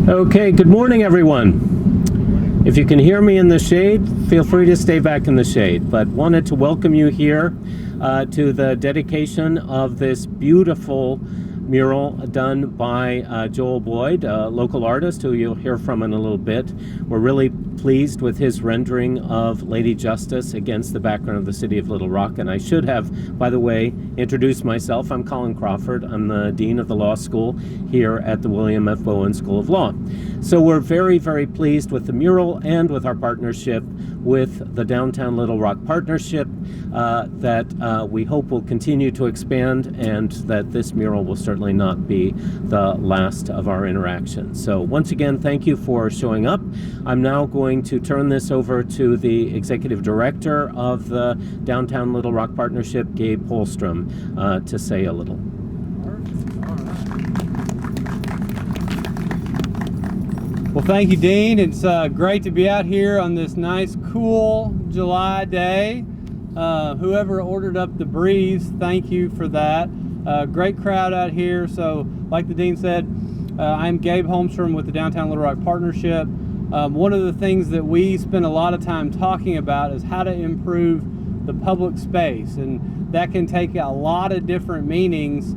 Okay, good morning, everyone. If you can hear me in the shade, feel free to stay back in the shade. But wanted to welcome you here to the dedication of this beautiful mural done by Joel Boyd, a local artist who you'll hear from in a little bit. We're really pleased with his rendering of Lady Justice against the background of the city of Little Rock. And I should have, by the way, introduced myself. I'm Colin Crawford. I'm the Dean of the Law School here at the William F. Bowen School of Law. So we're very, very pleased with the mural and with our partnership with the Downtown Little Rock Partnership that we hope will continue to expand, and that this mural will certainly not be the last of our interactions. So once again, thank you for showing up. I'm now going to turn this over to the Executive Director of the Downtown Little Rock Partnership, Gabe Holstrom, to say a little. Well, thank you, Dean. It's great to be out here on this nice, cool July day. Whoever ordered up the breeze, thank you for that. Great crowd out here. So, like the Dean said, I'm Gabe Holmstrom with the Downtown Little Rock Partnership. One of the things that we spend a lot of time talking about is how to improve the public space, and that can take a lot of different meanings.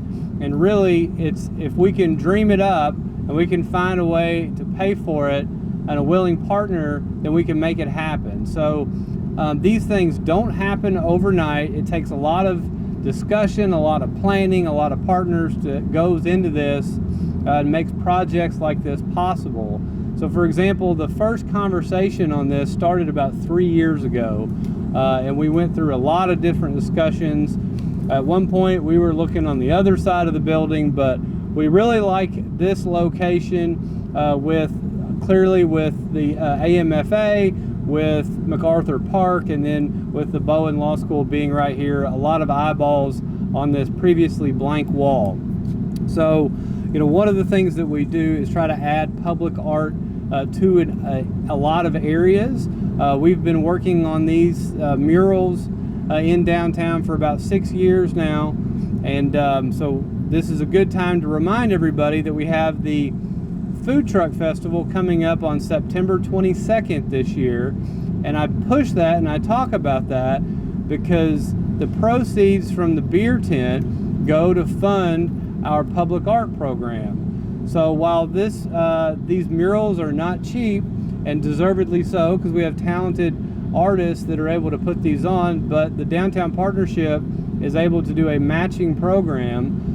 And really, it's if we can dream it up and we can find a way to pay for it and a willing partner, then we can make it happen. So these things don't happen overnight. It takes a lot of discussion, a lot of planning, a lot of partners that goes into this and makes projects like this possible. So for example, the first conversation on this started about 3 years ago, and we went through a lot of different discussions. At one point we were looking on the other side of the building, but we really like this location clearly with the AMFA, with MacArthur Park, and then with the Bowen Law School being right here, a lot of eyeballs on this previously blank wall. So, one of the things that we do is try to add public art to a lot of areas. We've been working on these murals in downtown for about 6 years now, and so this is a good time to remind everybody that we have the Food Truck Festival coming up on September 22nd this year, and I push that and I talk about that because the proceeds from the beer tent go to fund our public art program. So while these murals are not cheap, and deservedly so, because we have talented artists that are able to put these on, but the Downtown Partnership is able to do a matching program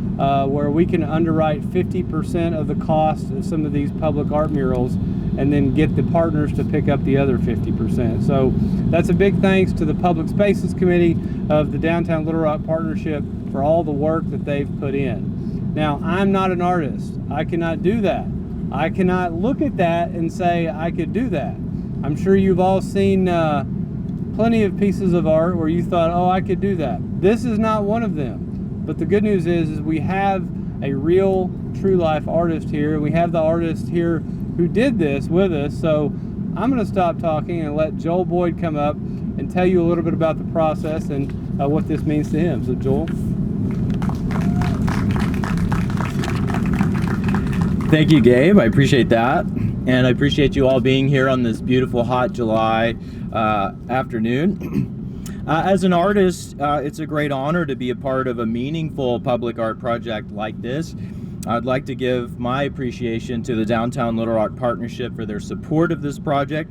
where we can underwrite 50% of the cost of some of these public art murals and then get the partners to pick up the other 50%. So that's a big thanks to the Public Spaces Committee of the Downtown Little Rock Partnership for all the work that they've put in. Now, I'm not an artist. I cannot do that. I cannot look at that and say I could do that. I'm sure you've all seen plenty of pieces of art where you thought, oh, I could do that. This is not one of them. But the good news is we have a real, true-life artist here. We have the artist here who did this with us. So I'm going to stop talking and let Joel Boyd come up and tell you a little bit about the process and what this means to him. So, Joel. Thank you, Gabe. I appreciate that. And I appreciate you all being here on this beautiful, hot July afternoon. As an artist, it's a great honor to be a part of a meaningful public art project like this. I'd like to give my appreciation to the Downtown Little Rock Partnership for their support of this project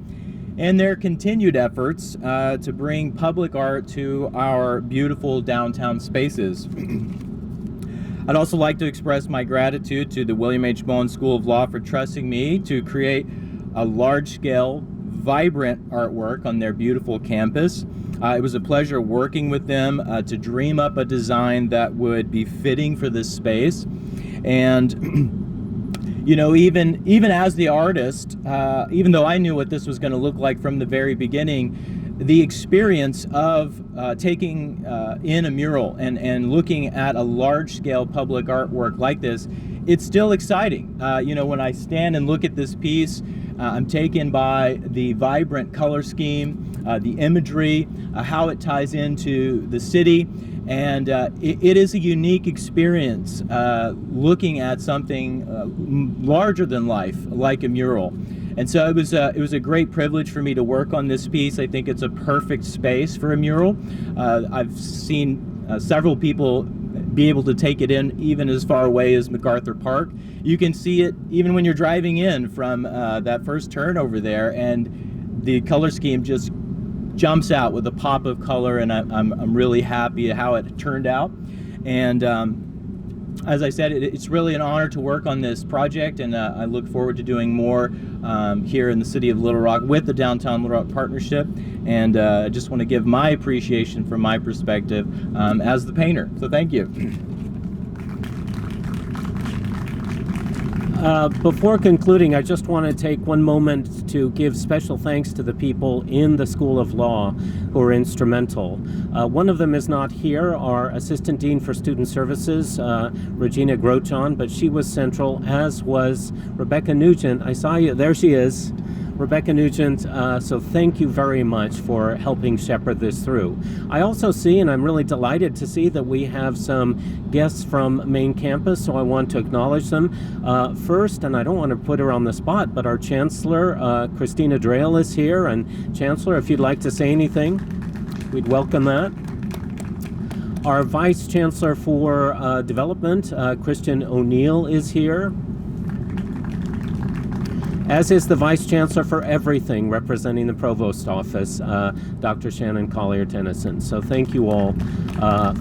and their continued efforts to bring public art to our beautiful downtown spaces. I'd also like to express my gratitude to the William H. Bowen School of Law for trusting me to create a large-scale, vibrant artwork on their beautiful campus. It was a pleasure working with them to dream up a design that would be fitting for this space. And even as the artist, even though I knew what this was going to look like from the very beginning, the experience of taking in a mural and looking at a large-scale public artwork like this, it's still exciting. When I stand and look at this piece, I'm taken by the vibrant color scheme, the imagery, how it ties into the city, And it is a unique experience looking at something larger than life, like a mural. And so it was a great privilege for me to work on this piece. I think it's a perfect space for a mural. I've seen several people be able to take it in even as far away as MacArthur Park. You can see it even when you're driving in from that first turn over there, and the color scheme just jumps out with a pop of color, and I'm really happy how it turned out. And as I said, it's really an honor to work on this project, and I look forward to doing more here in the city of Little Rock with the Downtown Little Rock Partnership. And I just want to give my appreciation from my perspective as the painter. So thank you. Before concluding, I just want to take one moment to give special thanks to the people in the School of Law who are instrumental. One of them is not here, our Assistant Dean for Student Services, Regina Grochon, but she was central, as was Rebecca Nugent. I saw you, there she is. Rebecca Nugent, so thank you very much for helping shepherd this through. I also see, and I'm really delighted to see, that we have some guests from main campus, so I want to acknowledge them. First, and I don't want to put her on the spot, but our Chancellor, Christina Drayle, is here. And Chancellor, if you'd like to say anything, we'd welcome that. Our Vice Chancellor for Development, Christian O'Neill, is here, as is the Vice Chancellor for Everything, representing the Provost Office, Dr. Shannon Collier-Tennyson. So thank you all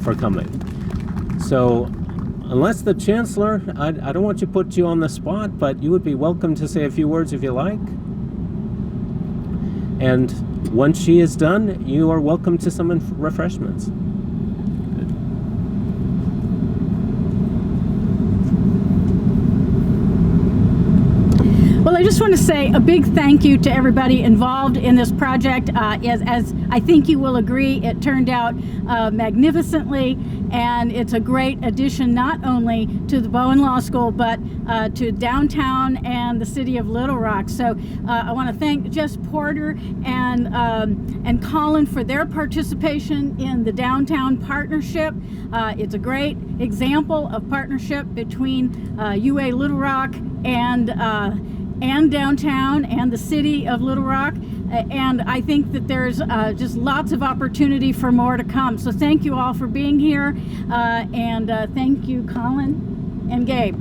for coming. So unless the Chancellor, I don't want to put you on the spot, but you would be welcome to say a few words if you like. And once she is done, you are welcome to some refreshments. Well, I just want to say a big thank you to everybody involved in this project. As I think you will agree, it turned out magnificently, and it's a great addition not only to the Bowen Law School, but to downtown and the city of Little Rock. So I want to thank Jess Porter and Colin for their participation in the downtown partnership. It's a great example of partnership between UA Little Rock and downtown and the city of Little Rock, and I think that there's just lots of opportunity for more to come. So thank you all for being here, and thank you, Colin and Gabe.